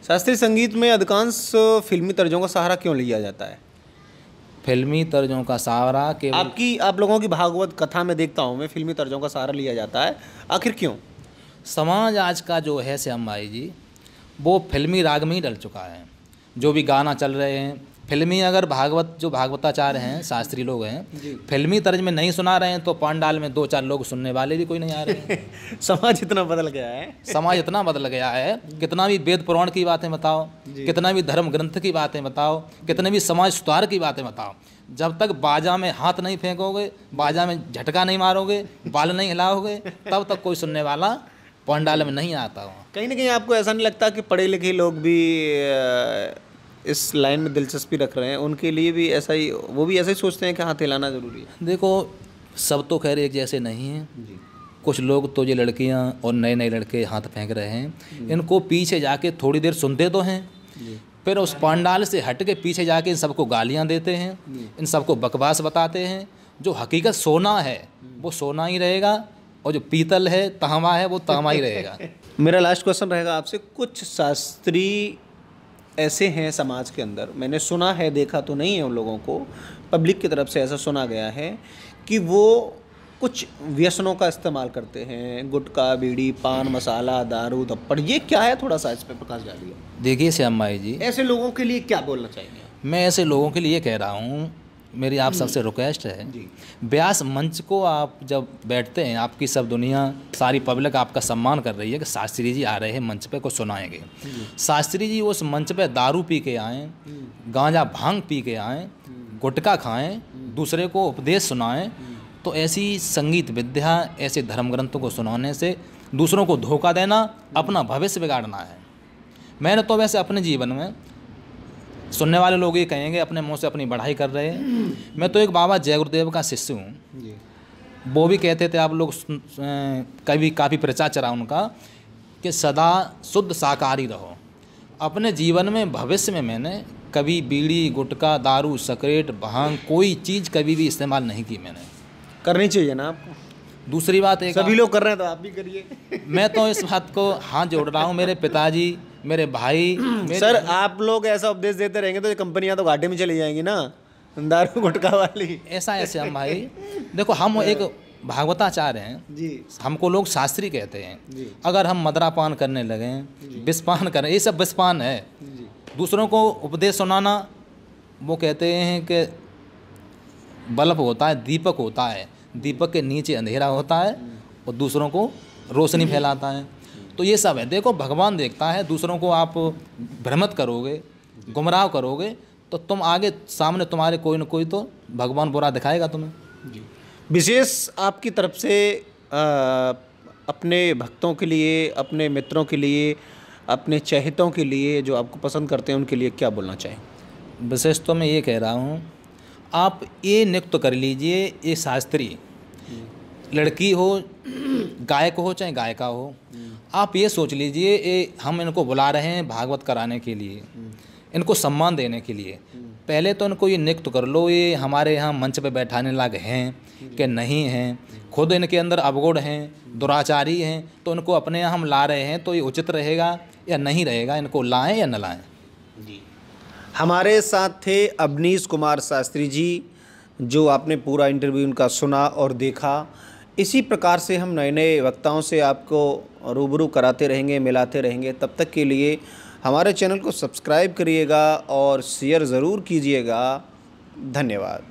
शास्त्रीय संगीत में अधिकांश फिल्मी तर्जों का सहारा क्यों लिया जाता है? फिल्मी तर्जों का सहारा केवल आप लोगों की भागवत कथा में देखता हूँ मैं, फिल्मी तर्जों का सहारा लिया जाता है, आखिर क्यों? समाज आज का जो है श्याम भाई जी, वो फिल्मी राग में ही डल चुका है। जो भी गाना चल रहे हैं फिल्मी, अगर भागवत जो भागवताचार्य हैं, शास्त्रीय लोग हैं, फिल्मी तर्ज में नहीं सुना रहे हैं तो पंडाल में 2-4 लोग सुनने वाले भी कोई नहीं आ रहे हैं। समाज इतना बदल गया है। समाज इतना बदल गया है, कितना भी वेद पुराण की बातें बताओ, कितना भी धर्म ग्रंथ की बातें बताओ, कितने भी समाज सुधार की बातें बताओ, जब तक बाजा में हाथ नहीं फेंकोगे, बाजा में झटका नहीं मारोगे, बाल नहीं हिलाओगे, तब तक कोई सुनने वाला पंडाल में नहीं आता हो। कहीं ना कहीं आपको ऐसा नहीं लगता कि पढ़े लिखे लोग भी इस लाइन में दिलचस्पी रख रहे हैं, उनके लिए भी ऐसा ही, वो भी ऐसा ही सोचते हैं कि हाथ हिलाना ज़रूरी है? देखो, सब तो खैर एक जैसे नहीं हैं। कुछ लोग तो ये लड़कियां और नए नए लड़के हाथ फेंक रहे हैं, इनको पीछे जाके थोड़ी देर सुनते तो हैं, फिर उस पंडाल से हट के पीछे जाके इन सबको गालियां देते हैं, इन सबको बकवास बताते हैं। जो हकीकत सोना है वो सोना ही रहेगा, और जो पीतल है, तांबा है, वो तांबा ही रहेगा। मेरा लास्ट क्वेश्चन रहेगा आपसे, कुछ शास्त्री ऐसे हैं समाज के अंदर, मैंने सुना है, देखा तो नहीं है उन लोगों को, पब्लिक की तरफ से ऐसा सुना गया है कि वो कुछ व्यसनों का इस्तेमाल करते हैं, गुटखा, बीड़ी, पान मसाला, दारू, धप्पड़, ये क्या है? थोड़ा सा इस पर प्रकाश डालिए। देखिए श्याम भाई जी, ऐसे लोगों के लिए क्या बोलना चाहिए? मैं ऐसे लोगों के लिए कह रहा हूँ, मेरी आप सबसे रिक्वेस्ट है, व्यास मंच को आप जब बैठते हैं, आपकी सब दुनिया, सारी पब्लिक आपका सम्मान कर रही है कि शास्त्री जी आ रहे हैं मंच पे, कुछ सुनाएंगे। शास्त्री जी उस मंच पे दारू पी के आएँ, गांजा भांग पी के आएँ, गुटखा खाएँ, दूसरे को उपदेश सुनाएं, तो ऐसी संगीत विद्या, ऐसे धर्म ग्रंथों को सुनाने से दूसरों को धोखा देना, अपना भविष्य बिगाड़ना है। मैंने तो वैसे अपने जीवन में, सुनने वाले लोग ये कहेंगे अपने मुंह से अपनी बढ़ाई कर रहे हैं, मैं तो एक बाबा जय गुरुदेव का शिष्य हूँ। वो भी कहते थे, आप लोग कभी काफ़ी प्रचार चला उनका, कि सदा शुद्ध शाकाहारी रहो। अपने जीवन में, भविष्य में मैंने कभी बीड़ी, गुटखा, दारू, सिगरेट, भांग, कोई चीज़ कभी भी इस्तेमाल नहीं की। मैंने करनी चाहिए ना आपको। दूसरी बात एक, सभी लोग कर रहे हैं तो आप भी करिए। मैं तो इस बात को हाथ जोड़ रहा हूँ, मेरे पिताजी, मेरे भाई, सर आप लोग ऐसा उपदेश देते रहेंगे तो ये कंपनियां तो घाटे में चली जाएंगी ना, दारू गुटखा वाली। ऐसा ऐसे हम भाई, देखो हम एक भागवताचार्य हैं जी, हमको लोग शास्त्री कहते हैं। अगर हम मदरापान करने लगें, विषपान करें, ये सब विषपान है। दूसरों को उपदेश सुनाना, वो कहते हैं कि बल्ब होता है, दीपक होता है, दीपक के नीचे अंधेरा होता है और दूसरों को रोशनी फैलाता है। तो ये सब है। देखो, भगवान देखता है, दूसरों को आप भ्रमित करोगे, गुमराह करोगे, तो तुम आगे सामने तुम्हारे कोई न कोई तो भगवान बुरा दिखाएगा तुम्हें। विशेष आपकी तरफ से अपने भक्तों के लिए, अपने मित्रों के लिए, अपने चहेतों के लिए, जो आपको पसंद करते हैं, उनके लिए क्या बोलना चाहें? विशेष तो मैं ये कह रहा हूँ, आप ये नियुक्त कर लीजिए, ये शास्त्री लड़की हो, गायक हो चाहे गायिका हो, आप ये सोच लीजिए, ये हम इनको बुला रहे हैं भागवत कराने के लिए, इनको सम्मान देने के लिए। पहले तो इनको ये नियुक्त कर लो, ये हमारे यहाँ मंच पे बैठाने लायक हैं कि नहीं हैं, खुद इनके अंदर अवगुण हैं, दुराचारी हैं, तो इनको अपने यहाँ हम ला रहे हैं, तो ये उचित रहेगा या नहीं रहेगा, इनको लाएं या न लाएं? जी, हमारे साथ थे अवनीश कुमार शास्त्री जी, जो आपने पूरा इंटरव्यू उनका सुना और देखा। इसी प्रकार से हम नए नए वक्ताओं से आपको रूबरू कराते रहेंगे, मिलाते रहेंगे। तब तक के लिए हमारे चैनल को सब्सक्राइब करिएगा और शेयर ज़रूर कीजिएगा। धन्यवाद।